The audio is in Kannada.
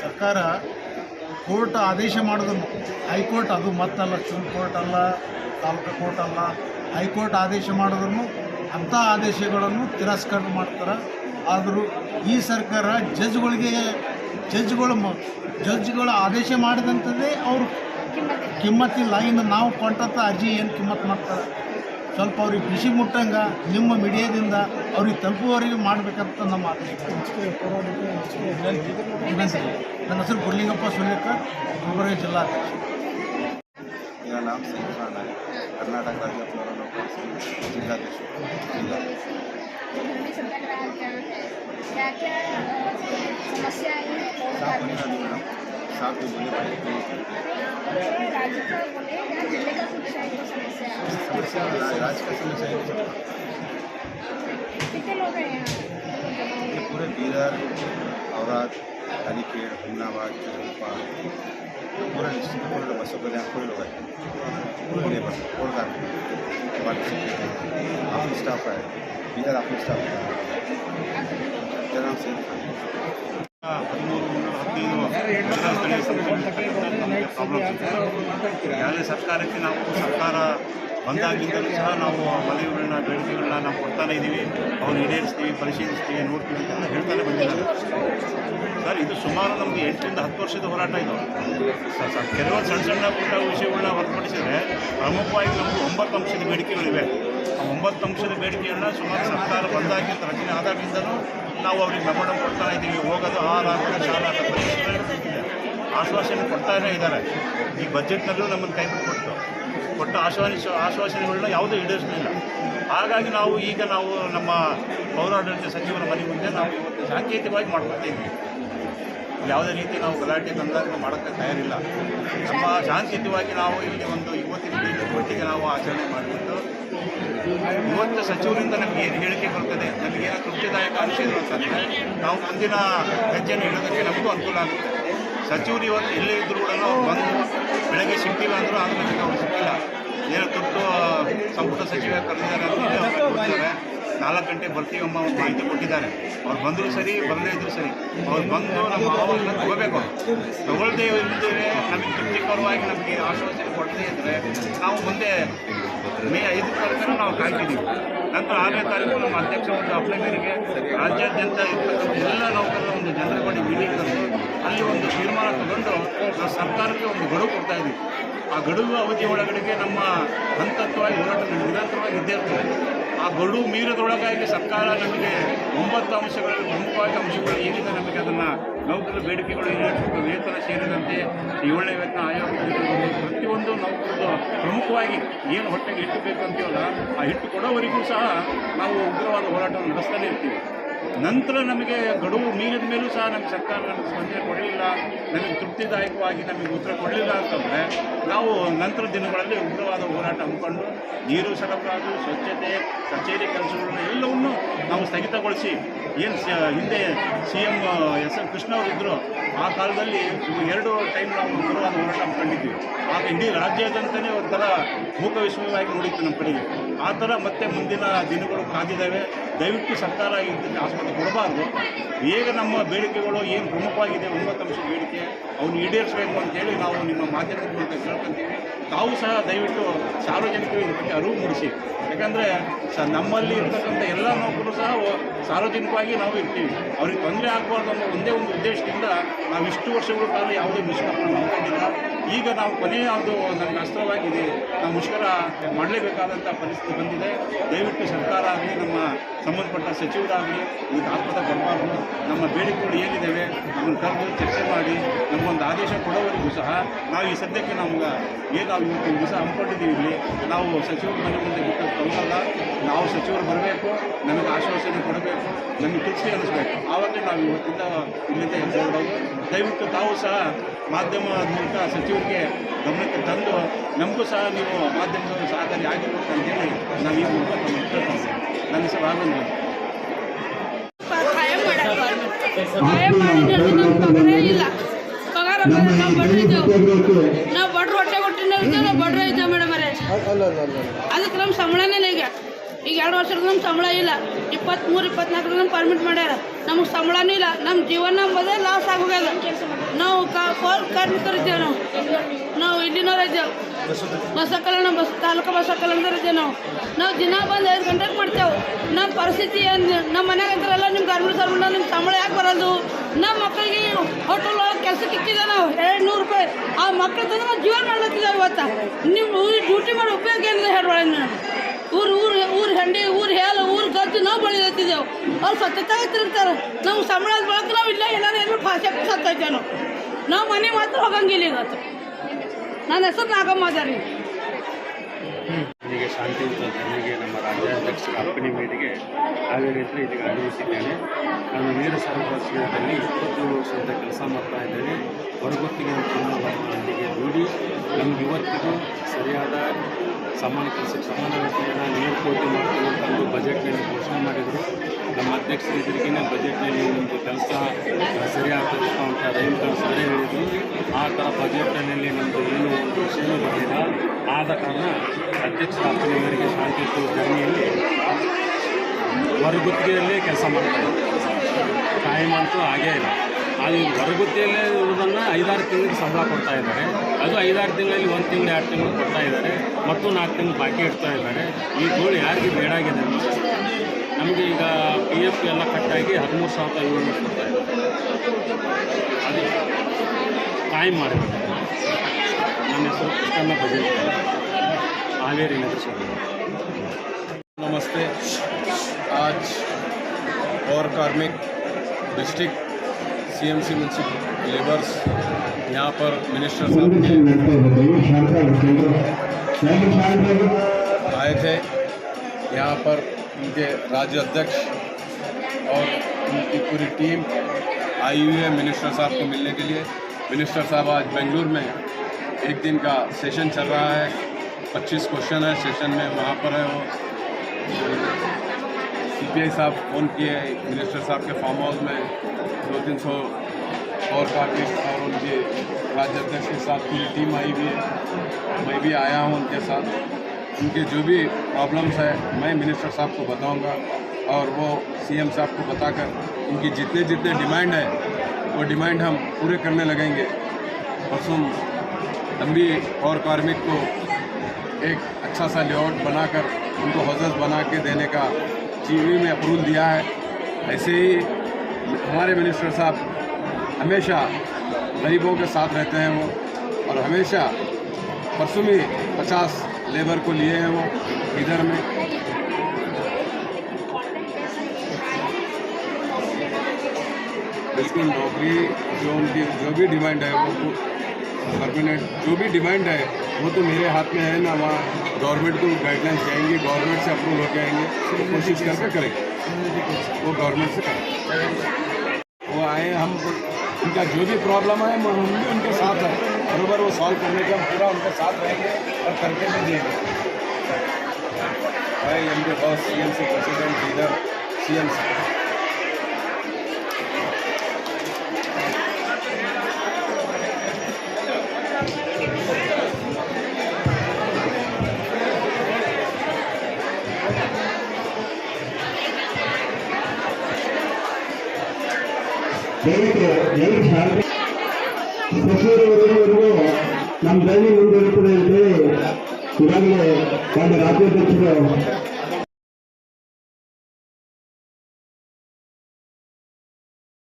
ಸರ್ಕಾರ ಕೋರ್ಟ್ ಆದೇಶ ಮಾಡೋದನ್ನು ಹೈಕೋರ್ಟ್ ಅದು ಮತ್ತಲ್ಲ, ಸುಪ್ರೀಂ ಕೋರ್ಟ್ ಅಲ್ಲ, ತಾಲೂಕು ಕೋರ್ಟ್ ಅಲ್ಲ, ಹೈಕೋರ್ಟ್ ಆದೇಶ ಮಾಡೋದನ್ನು ಅಂಥ ಆದೇಶಗಳನ್ನು ತಿರಸ್ಕಾರ ಮಾಡ್ತಾರೆ. ಆದರೂ ಈ ಸರ್ಕಾರ ಜಡ್ಜ್ಗಳು ಆದೇಶ ಮಾಡಿದಂಥದ್ದೇ ಅವರು ಕಿಮ್ಮತ್ತಿಲ್ಲ. ಇನ್ನು ನಾವು ಕೊಟ್ಟಂಥ ಅರ್ಜಿ ಏನು ಕಿಮ್ಮತ್ತು ಮಾಡ್ತಾರೆ, ಸ್ವಲ್ಪ ಅವ್ರಿಗೆ ಬಿಸಿ ಮುಟ್ಟಂಗೆ ನಿಮ್ಮ ಮೀಡಿಯಾದಿಂದ ಅವ್ರಿಗೆ ತಲುಪುವವರೆಗೆ ಮಾಡಬೇಕಂತ ನಮ್ಮ ಆದೇಶ. ನನ್ನ ಹೆಸರು ಗುರ್ಲಿಂಗಪ್ಪ ಸುಲೇಕರ್, ಗುಲ್ಬರ್ಗ ಜಿಲ್ಲಾಧ್ಯಕ್ಷ. मेरा नाम सईद खान है, कर्नाटक राज्य जिलाध्यक्ष। राज्य का समस्या ये पूरे बीदर, औराद, अलीखेड़, हुमनाबाद, चंद्रपा, पूरे डिस्ट्रिक्ट पूरे बसों को यहाँ पूरे लोग हैं, पूरे लेबर और ऑफिस स्टाफ है, बीदर ऑफिस स्टाफ है। मेरा नाम सईद खान। 13 ಯಾವುದೇ ಸರ್ಕಾರಕ್ಕೆ ನಾವು ಸರ್ಕಾರ ಬಂದಾಗಿದ್ದರೂ ಸಹ ನಾವು ಮನವಿಗಳನ್ನ ಬೇಡಿಕೆಗಳನ್ನ ನಾವು ಕೊಡ್ತಾನೆ ಇದ್ದೀವಿ. ಅವ್ರು ಈಡೇರಿಸ್ತೀವಿ, ಪರಿಶೀಲಿಸ್ತೀವಿ, ನೋಡ್ತೀವಿ ಅಂತ ಹೇಳ್ತಾನೆ ಬಂದಿದ್ದಾರೆ ಸರ್. ಇದು ಸುಮಾರು ನಮಗೆ 8 ರಿಂದ 10 ವರ್ಷದ ಹೋರಾಟ. ಇದು ಕೆಲವೊಂದು ಸಣ್ಣ ಪುಟ್ಟ ವಿಷಯಗಳನ್ನ ಹೊರತುಪಡಿಸಿದರೆ ಪ್ರಮುಖವಾಗಿ ನಮಗೆ 9 ಅಂಶದ ಬೇಡಿಕೆಗಳಿವೆ. ಆ 9 ಅಂಶದ ಬೇಡಿಕೆಗಳನ್ನ ಸುಮಾರು ಸರ್ಕಾರ ಬಂದಾಗಿಂದ ರಚನೆ ಆದಾಗಿಂದಲೂ ನಾವು ಅವ್ರಿಗೆ ಮೆಮೊರಂ ಕೊಡ್ತಾನೆ ಇದ್ದೀವಿ. ಹೋಗೋದು ಆಹಾರ, ಶಾಲಾ ಆಶ್ವಾಸನೆ ಕೊಡ್ತಾನೇ ಇದ್ದಾರೆ. ಈ ಬಜೆಟ್ನಲ್ಲೂ ನಮ್ಮನ್ನು ಕೈಬಿಟ್ಟು ಕೊಟ್ಟ ಆಶ್ವಾಸನೆಗಳನ್ನ ಯಾವುದೂ ಈಡೇರಿಸಲಿಲ್ಲ. ಹಾಗಾಗಿ ಈಗ ನಾವು ನಮ್ಮ ಪೌರಾಡಳಿತ ಸಚಿವರ ಮನೆ ಮುಂದೆ ನಾವು ಇವತ್ತು ಸಾಂಕೇತಿಕವಾಗಿ ಮಾಡ್ಕೊತಾ ಇದ್ವಿ. ಯಾವುದೇ ರೀತಿ ನಾವು ಗಲಾಟೆ ತಂದಾಗ ಮಾಡೋಕ್ಕೆ ತಯಾರಿಲ್ಲ. ನಮ್ಮ ಶಾಂತಿಯುತವಾಗಿ ನಾವು ಇಲ್ಲಿ ಒಂದು ಇವತ್ತಿನ ಒಟ್ಟಿಗೆ ನಾವು ಆಚರಣೆ ಮಾಡಿಬಿಟ್ಟು ಇವತ್ತು ಸಚಿವರಿಂದ ನಮಗೆ ಏನು ಹೇಳಿಕೆ ಬರ್ತದೆ, ನಮಗೇನೋ ತೃಪ್ತಿದಾಯಕ ಅನಿಸಿದ್ರು ಅಂತಂದರೆ ನಾವು ಮುಂದಿನ ಹೆಜ್ಜೆಯನ್ನು ಇಡೋದಕ್ಕೆ ನಮಗೂ ಅನುಕೂಲ ಆಗುತ್ತೆ. ಸಚಿವರು ಇವತ್ತು ಎಲ್ಲೇ ಇದ್ದರೂ ಕೂಡ ಬಂದು ಬೆಳಗ್ಗೆ ಸಿಗ್ತೀವಿ ಅಂದರೂ ಅದು ನಮಗೆ ಅವ್ರು ಸಿಕ್ಕಿಲ್ಲ. ಏನೋ ತುರ್ತು ಸಂಪುಟ ಸಚಿವ ಕರೆದಿದ್ದಾರೆ ಅಂತ 4 ಗಂಟೆ ಬರ್ತೀವಮ್ಮ ಒಂದು ಮಾಹಿತಿ ಕೊಟ್ಟಿದ್ದಾರೆ. ಅವ್ರು ಬಂದರೂ ಸರಿ, ಬರದೇ ಇದ್ದರೂ ಸರಿ, ಅವ್ರು ಬಂದು ನಮ್ಮ ಆವಾಸನ ತಗೋಬೇಕು. ತಗೊಳ್ಳದೇ ಇದ್ದರೆ ನಮಗೆ ತೃಪ್ತಿಕರವಾಗಿ ನಮಗೆ ಆಶ್ವಾಸನೆ ಕೊಡದೇ ಇದ್ದರೆ ನಾವು ಮುಂದೆ ಮೇ 5 ತಾರೀಕು ನಾವು ಕಾಯ್ತಿದ್ದೀವಿ. ನಂತರ 6ನೇ ತಾರೀಕು ನಮ್ಮ ಅಧ್ಯಕ್ಷ ಒಂದು ಅಪ್ಲೈ ಮೇರೆಗೆ ರಾಜ್ಯಾದ್ಯಂತ ಇರ್ತಕ್ಕಂಥ ಎಲ್ಲ ನೌಕರರ ಒಂದು ಜನರ ಬಳಿ ಮೀಟಿಂಗ್ ಕರೆದು ಅಲ್ಲಿ ಒಂದು ತೀರ್ಮಾನ ತಗೊಂಡು ನಾವು ಸರ್ಕಾರಕ್ಕೆ ಒಂದು ಗಡುವು ಕೊಡ್ತಾ ಇದ್ದೀವಿ. ಆ ಗಡುವು ಅವಧಿ ಒಳಗಡೆಗೆ ನಮ್ಮ ಹಂತತ್ವವಾಗಿ ಹೋರಾಟ ನಿರಂತರವಾಗಿ ಇದ್ದೇ ಇರ್ತದೆ. ಆ ಗಡುವು ಮೀರದೊಳಗಾಗಿ ಸರ್ಕಾರ ನಮಗೆ 9 ಅಂಶಗಳಲ್ಲಿ ಪ್ರಮುಖವಾಗಿ ಅಂಶಗಳು ಏನಿದೆ ನಮಗೆ ಅದನ್ನು ನೌಕರರ ಬೇಡಿಕೆಗಳು ಈಡೇರಿಸಬೇಕು. ವೇತನ ಸೇರಿದಂತೆ 7ನೇ ವೇತನ ಆಯೋಗ ಪ್ರತಿಯೊಂದು ನೌಕರರು ಪ್ರಮುಖವಾಗಿ ಏನು ಹೊಟ್ಟೆಗೆ ಹಿಟ್ಟು ಬೇಕು ಅಂತೀವಲ್ಲ, ಆ ಹಿಟ್ಟು ಕೊಡೋವರೆಗೂ ಸಹ ನಾವು ಉಗ್ರವಾದ ಹೋರಾಟವನ್ನು ನಡೆಸ್ತಾನೆ ಇರ್ತೀವಿ. ನಂತರ ನಮಗೆ ಗಡುವು ಮೀರಿದ ಮೇಲೂ ಸಹ ನಮಗೆ ಸರ್ಕಾರ ನಮಗೆ ಸ್ಪಂದನೆ ಕೊಡಲಿಲ್ಲ, ನಮಗೆ ತೃಪ್ತಿದಾಯಕವಾಗಿ ನಮಗೆ ಉತ್ತರ ಕೊಡಲಿಲ್ಲ ಅಂತಂದರೆ ನಾವು ನಂತರ ದಿನಗಳಲ್ಲಿ ಉಗ್ರವಾದ ಹೋರಾಟ ಹಮ್ಮಿಕೊಂಡು ನೀರು ಸರಬರಾಜು, ಸ್ವಚ್ಛತೆ, ಕಚೇರಿ ಕೆಲಸಗಳನ್ನು ಎಲ್ಲವನ್ನೂ ನಾವು ಸ್ಥಗಿತಗೊಳಿಸಿ ಏನು ಹಿಂದೆ CM S L ಕೃಷ್ಣ ಅವರಿದ್ದರು ಆ ಕಾಲದಲ್ಲಿ 2 ಟೈಮ್ ನಾವು ಉಗ್ರವಾದ ಹೋರಾಟ ಹಮ್ಮಿಕೊಂಡಿದ್ವಿ. ಆಗ ಇಡೀ ರಾಜ್ಯಾದ್ಯಂತಲೇ ಒಂಥರ ಮೂಕವಿಸ್ಮಯವಾಗಿ ನೋಡಿತ್ತು ನಮ್ಮ ಕಡೆಗೆ. ಆ ಥರ ಮತ್ತೆ ಮುಂದಿನ ದಿನಗಳು ಕಾದಿದ್ದಾವೆ. ದಯವಿಟ್ಟು ಸರ್ಕಾರ ಇದಕ್ಕೆ ಆಸ್ಪತ್ರೆ ಕೊಡಬಾರ್ದು. ಈಗ ನಮ್ಮ ಬೇಡಿಕೆಗಳು ಏನು ಪ್ರಮುಖವಾಗಿದೆ 9 ಅಂಶದ ಬೇಡಿಕೆ ಅವನು ಈಡೇರಿಸಬೇಕು ಅಂತೇಳಿ ನಾವು ನಿಮ್ಮ ಮಾಧ್ಯಮದ ಮೂಲಕ ಕೇಳ್ಕೊತೀವಿ. ತಾವು ಸಹ ದಯವಿಟ್ಟು ಸಾರ್ವಜನಿಕರಿಗೆ ಇದಕ್ಕೆ ಅರಿವು ಮೂಡಿಸಿ. ಯಾಕಂದರೆ ನಮ್ಮಲ್ಲಿ ಇರ್ತಕ್ಕಂಥ ಎಲ್ಲ ನೌಕರರು ಸಹ ಸಾರ್ವಜನಿಕವಾಗಿ ನಾವು ಇರ್ತೀವಿ. ಅವ್ರಿಗೆ ತೊಂದರೆ ಆಗಬಾರ್ದು ಅನ್ನೋ ಒಂದೇ ಒಂದು ಉದ್ದೇಶದಿಂದ ನಾವು ಇಷ್ಟು ವರ್ಷಗಳ ಕಾಲ ಯಾವುದೇ ಮುಷ್ಕರ ಮಾಡ್ಕೊಂಡಿಲ್ಲ. ಈಗ ನಾವು ಕೊನೆಯ ಒಂದು ನಮಗೆ ಅಸ್ತ್ರವಾಗಿದೆ, ನಾವು ಮುಷ್ಕರ ಮಾಡಲೇಬೇಕಾದಂಥ ಪರಿಸ್ಥಿತಿ ಬಂದಿದೆ. ದಯವಿಟ್ಟು ಸರ್ಕಾರ ಆಗಲಿ, ನಮ್ಮ ಸಂಬಂಧಪಟ್ಟ ಸಚಿವರಾಗಲಿ ಇದಕ್ಕೆ ಆಸ್ಪದ ಬರಬಾರ್ದು. ನಮ್ಮ ಬೇಡಿಕೆಗಳು ಏನಿದ್ದಾವೆ ಅದನ್ನು ಕರೆದು ಚರ್ಚೆ ಮಾಡಿ ನಮಗೊಂದು ಆದೇಶ ಕೊಡೋವರೆಗೂ ಸಹ ನಾವು ಈ ಸದ್ಯಕ್ಕೆ ನಮ್ಗೆ ಏನು ನಾವು ಇವತ್ತು ದಿವಸ ಹಮ್ಮಿಕೊಂಡಿದ್ದೀವಿ ಇಲ್ಲಿ ನಾವು ಸಚಿವರ ಮನೆ ಮುಂದೆ ಬಿಟ್ಟು ತಗೊಳ್ಳಲ್ಲ. ನಾವು ಸಚಿವರು ಬರಬೇಕು, ನಮಗೆ ಆಶ್ವಾಸನೆ ಕೊಡಬೇಕು, ನಮಗೆ ತೃಪ್ತಿ ಅನ್ನಿಸ್ಬೇಕು. ಆವಾಗಲೇ ನಾವು ಇವತ್ತಿಂದ ಇಲ್ಲಿಂದ ಹೆಜ್ಜೆ ಇಡೋದು. ದಯವಿಟ್ಟು ತಾವು ಸಹ ಮಾಧ್ಯಮದ ಮೂಲಕ ಸಚಿವರಿಗೆ ಗಮನಕ್ಕೆ ತಂದು ನಮಗೂ ಸಹ ನೀವು ಮಾಧ್ಯಮದವರು ಸಹಕಾರಿ ಆಗಿರ್ಬೇಕು ಅಂತೇಳಿ ನಾವು ಈ ಮೂಲಕ ನನ್ನ ಹೆಸರು ರಾಘವೇಂದ್ರ. ನಾವು ಬಡ್ರು ಹೊಟ್ಟೆ ಕೊಟ್ಟಿನ ಬಡ್ರು ಇದ್ದೇವೆ ಮೇಡಮ್ ಅವರೇ. ಅದಕ್ಕೆ ನಮ್ಮ ಸಂಬಳನೇ ಈಗ 2 ವರ್ಷದ ನಮ್ಮ ಸಂಬಳ ಇಲ್ಲ. 23-24 ನಮ್ಮ ಪರ್ಮಿಟ್ ಮಾಡ್ಯಾರ. ನಮಗೆ ಸಂಬಳನೂ ಇಲ್ಲ. ನಮ್ಮ ಜೀವನ ಅಂಬೋದೇ ಲಾಸ್ ಆಗೋಗ್ಯದ. ಪೌರ ಕಾರ್ಮಿಕರಿದ್ದೇವೆ ನಾವು ಇಲ್ಲಿನವರಿದ್ದೇವೆ. ಬಸ್ ಕಲ್ಯಾಣ ತಾಲೂಕು ಬಸ್ ಕಲ್ಯಾಣದವ್ರಿದ್ದೇವೆ ನಾವು ದಿನ ಬಂದು 5 ಗಂಟೆಗೆ ಮಾಡ್ತೇವೆ. ನಮ್ಮ ಪರಿಸ್ಥಿತಿ ಏನು, ನಮ್ಮ ಮನ್ಯಾಗ ಅಂತಾರಲ್ಲ ನಿಮ್ಮ ಗಾರ್ಮೆಂಟ್ ಸರ್ಮೆಂಟ್ ನಿಮ್ಮ ಸಂಬಳ ಯಾಕೆ ಬರೋದು, ನಮ್ಮ ಮಕ್ಕಳಿಗೆ ಹೋಟೆಲ್ ಒಳಗೆ ಕೆಲಸಕ್ಕೆ ಇಕ್ಕಿದೆ ನಾವು 200 ರೂಪಾಯಿ. ಆ ಮಕ್ಕಳ ತಂದು ನಾವು ಜೀವನ ಮಾಡ್ಲತ್ತಿದ್ದೇವೆ. ಇವತ್ತು ನಿಮ್ಮ ಡ್ಯೂಟಿ ಮಾಡೋ ಉಪಯೋಗ ಏನಿದೆ ಹೇಳಬೇಡ. ಊರು ಹೆಂಡಿ, ಊರು ಹೇಳು, ಊರು ಗದ್ದು ನಾವು ಬೆಳಿಲತ್ತಿದ್ದೆವು. ಅವ್ರು ಸತ್ತತ್ತಾಗ ತಿರುಗ್ತಾರೆ. ನಮ್ಗೆ ಸಂಬಳದ ಬಳಕ ನಾವು ಇಲ್ಲ ಏನಾರು ಏನು ಭಾಷೆ ಸತ್ತೈತೆ ನಾವು ಮನೆ ಮಾತ್ರ ಹೋಗಂಗಿಲ್ಲ. ಇವತ್ತು ನನ್ನ ಹೆಸರು ನಾಗಮ್ಮಾದಾರಿ. ನನಗೆ ಶಾಂತಿಯುತ ಧರಣಿಗೆ ನಮ್ಮ ರಾಜ್ಯಾಧ್ಯಕ್ಷರ ಅಪ್ಪಣೆ ಮೇರೆಗೆ ಹಾವೇರಿಯಲ್ಲಿ ಇಲ್ಲಿಗೆ ಆಗಮಿಸಿದ್ದೇನೆ. ನಾನು ನೇರ ಸಾರ್ವಜನಿಕರಲ್ಲಿ 27 ವರ್ಷದಿಂದ ಕೆಲಸ ಮಾಡ್ತಾ ಇದ್ದೇನೆ. ಹೊರಗೊತ್ತಿಗೆ ಇಲ್ಲಿಗೆ ದುಡಿ ನಮ್ಗೆ ಇವತ್ತಿಗೂ ಸರಿಯಾದ ಸಮಾನ ಕೆಲಸಕ್ಕೆ ಸಮಾನ ವೇತನ ನೇಮಕಾತಿ ಮಾಡ್ತೀವಿ ಅಂತಂದು ಬಜೆಟ್ನಲ್ಲಿ ಘೋಷಣೆ ಮಾಡಿದರು. ನಮ್ಮ ಅಧ್ಯಕ್ಷರ ಎದುರಿಗೇ ಬಜೆಟ್ನಲ್ಲಿ ನಿಮ್ಮದು ಕೆಲಸ ಸರಿಯಾಗ್ತದೆ ಅಂತ ರೈತರು ಸರಿ ಹೇಳಿದರು. ಆ ಥರ ಬಜೆಟ್ನಲ್ಲಿ ನಮ್ಮದು ಏನು ಒಂದು ವಿಷಯನೂ ಬರಲಿಲ್ಲ. ಆದ ಕಾರಣ ಅಧ್ಯಕ್ಷರ ಅಪ್ಪಣೆ ಮೇರೆಗೆ ಶಾಂತಿಯುತ ಧರಣಿಯಲ್ಲಿ ಹೊರಗುತ್ತಿಗೆಯಲ್ಲೇ ಕೆಲಸ ಮಾಡ್ತಾರೆ. ಕಾಯಂ ಅಂತೂ ಆಗೇ ಇಲ್ಲ. ಅದು ಹೊರಗುತ್ತಿಗೆಯಲ್ಲೇ ಇರೋದನ್ನು 5-6 ತಿಂಗಳಿಗೆ ಸಂಬಳ ಕೊಡ್ತಾ ಇದ್ದಾರೆ. ಅದು 5-6 ತಿಂಗಳಲ್ಲಿ 1 ತಿಂಗಳು 2 ತಿಂಗಳು ಕೊಡ್ತಾ ಇದ್ದಾರೆ. ಮತ್ತು 4 ತಿಂಗಳು ಬಾಕಿ ಇಡ್ತಾ ಇದ್ದಾರೆ. ಈ ಗೋಳು ಯಾರಿಗೆ ಬೇಡಾಗಿದೆ? ನಮಗೆ ಈಗ PF ಎಲ್ಲ ಕಟ್ಟಾಗಿ 13,700 ಕೊಡ್ತಾ ಇದ್ದಾರೆ. ಅದು ಕಾಯಂ ಮಾಡಬೇಕು. ನನ್ನ ಹೆಸರು ಕೃಷ್ಣಣ್ಣ ಬಜೆಟ್, ಹಾವೇರಿ नगर से। नमस्ते। आज पौर कार्मिक डिस्ट्रिक्ट CMC म्यूनसिपल लेबर्स यहाँ पर मिनिस्टर साहब आए थे। यहाँ पर उनके राज्य अध्यक्ष और उनकी पूरी टीम आई हुई है मिनिस्टर साहब को मिलने के लिए। मिनिस्टर साहब आज बेंगलुरु में 1 दिन का सेशन चल रहा है। 25 क्वेश्चन है सेशन में, वहाँ पर है वो CPI साहब फ़ोन किए मिनिस्टर साहब के फार्म हाउस में। 200-300 और कार्मिक और उनके राज्य अध्यक्ष के साथ पूरी टीम आई हुई है। मैं भी आया हूँ उनके साथ। उनके जो भी प्रॉब्लम्स है मैं मिनिस्टर साहब को बताऊँगा और वो CM साहब को बताकर उनकी जितने डिमांड है वो डिमांड हम पूरे करने लगेंगे। परसों हम भी और कार्मिक को एक अच्छा सा लेआउट बनाकर उनको हाउसेस बना के देने का GV में अप्रूवल दिया है। ऐसे ही हमारे मिनिस्टर साहब हमेशा गरीबों के साथ रहते हैं वो, और हमेशा परसों में 50 लेबर को लिए हैं वो इधर में। बिल्कुल नौकरी जो उनकी जो भी डिमांड है वो परमानेंट जो भी डिमांड है वो तो मेरे हाथ में है ना। वहाँ गवर्नमेंट को गाइडलाइंस जाएंगी, गवर्नमेंट से अप्रूवल हो जाएंगे, तो कोशिश करके करेंगे वो गवर्नमेंट से करेंगे। वो आए, हम उनका जो भी प्रॉब्लम है हम भी उनके साथ हैं, बराबर वो सॉल्व करने के हम पूरा उनके साथ रहेंगे और करके भी देंगे। भाई उनके boss CMC president leader CM साहब। ನಮ್ಮ ಧರಣಿ ಮುಂದುವರಿಯುತ್ತದೆ ಅಂತ ಈಗಾಗಲೇ ರಾಜ್ಯಾಧ್ಯಕ್ಷರು